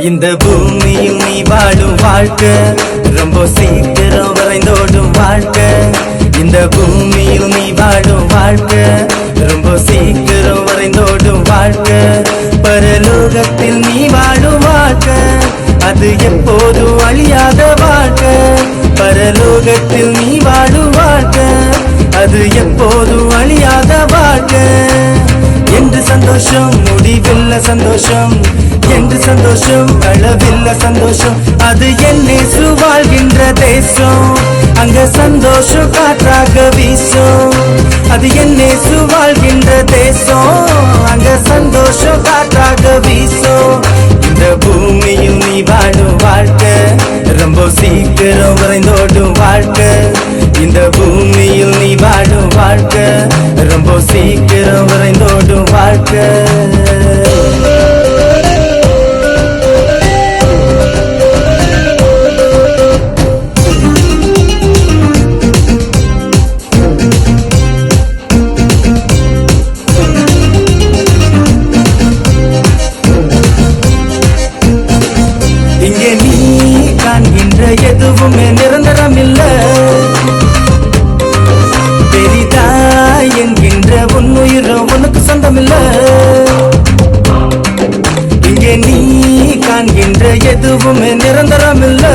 இந்த பூமியில் நீ வாழும் வாழ்க்கை ரொம்ப சீக்கிரம் வரைந்தோடும் வாழ்க்கை. இந்த பூமியில் நீ வாழும் வாழ்க்கை ரொம்ப சீக்கிரம் வரைந்தோடும் வாழ்க்கை. பரலோகத்தில் நீ வாழும் வாழ்க்கை அது எப்போதும் அழியாத வாழ்க்கை. பரலோகத்தில் நீ வாழும் வாழ்க்கை அது எப்போதும் அழியாத வாழ்க்கை. என்று சந்தோஷம் முடிவில்ல சந்தோஷம், என்று சந்தோஷம் அளவில்ல சந்தோஷம். அது என்னேசு வாழ்கின்ற தேசம், அங்க சந்தோஷம் காற்றாக வீசும். அது என்னேசு வாழ்கின்ற தேசம், அங்க சந்தோஷம் காற்றாக வீசும். இந்த பூமியில் நீ வாழும் வாழ்க்கை ரொம்ப சீக்கிரம் வரைந்தோடும் வாழ்க்கை. இந்த பூமியில் நீ வாழும் வாழ்க்கை ரொம்ப சீக்கிரம் வரைந்தோடும் வாழ்க்கை. இங்கே நீ காண்கின்ற எதுவுமே நிரந்தரம் இல்ல. பெரிதாய் என்கின்ற உன்னுயிரும் உனக்கு சொந்தமில்ல. இங்கே நீ காண்கின்ற எதுவுமே நிரந்தரம் இல்ல.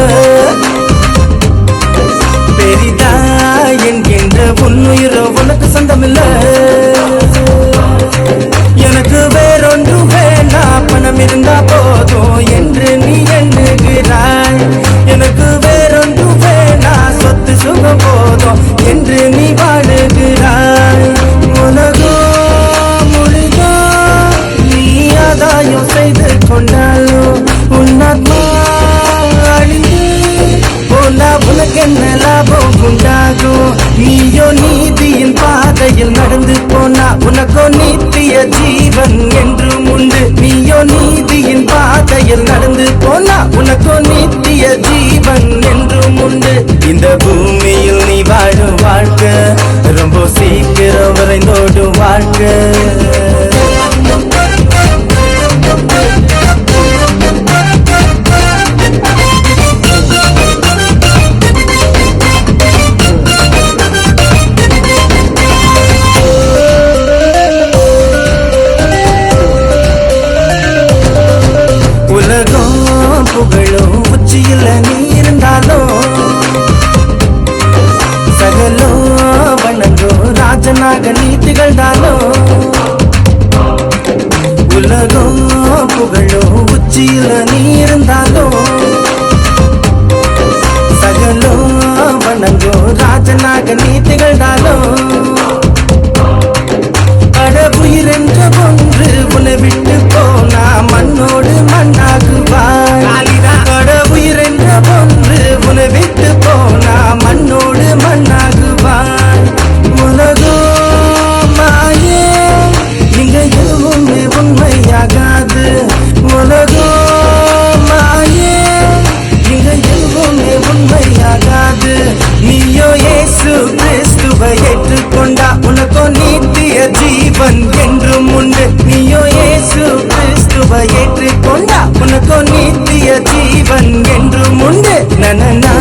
பெரிதாய் என்கின்ற உன்னுயிரும் உனக்கு சொந்தமில்ல. எனக்கு வேறொன்று வேணா, பணம் இருந்தா போதும் என்று நீ எண்ணுகிறாய். எனக்கு வேறொன்று வேணா, சொத்து சுகம் போதும் என்று நீ வாழுகிறாய். உலகோ முழுதோ நீ ஆதாயம் செய்து கொண்டாலும் உன்னாத்மா அழிந்து போனா உனக்கு என்ன லாபம் உண்டாகும்? நீயோ நீதியின் பாதையில் நடந்து போனா உனக்கோ நித்திய ஜீவன் என்றும் உண்டு. நீயோ நீதியின் பாதையில் நடந்து போனா உனக்கோ நித்திய ஜீவன் என்றும் உண்டு. இந்த பூமியில் நீ வாழும் வாழ்க்கை ரொம்ப சீக்கிரம் வரைந்தோடும் வாழ்க்கை. உலகம் புகழும் உச்சியில் நீ இருந்தாலும் சகலோ வணங்கோ ராஜனாக நீ திகழ்ந்தாலும். உலகம் புகழும் உச்சியில் நீ இருந்தாலும் சகலோ வணங்கோ ராஜனாக நீ திகழ்ந்தாலும். அடவுயிர் என்ற ஒன்று உன்னை விட்டு போனா மண்ணோடு மண்ணாகுவாய். அடவுயிர் என்ற ஒன்று உன்னை விட்டு போனா மண்ணோடு மண்ணாகுவாய். உலகோ மாயே, இங்க எதுவுமே உண்மையாகாது. உலகோ மாயே, இங்க எதுவுமே உண்மையாகாது. நீயோ இயேசு கிறிஸ்துவை ஏற்றுக்கொண்டா உனக்கோ நித்திய ஜீவன் என்றும் உண்டு. நீயோ இயேசு கிறிஸ்துவை ஏற்றுக்கொண்டா உனக்கோ நித்திய ஜீவன் என்றும் உண்டு. நனனா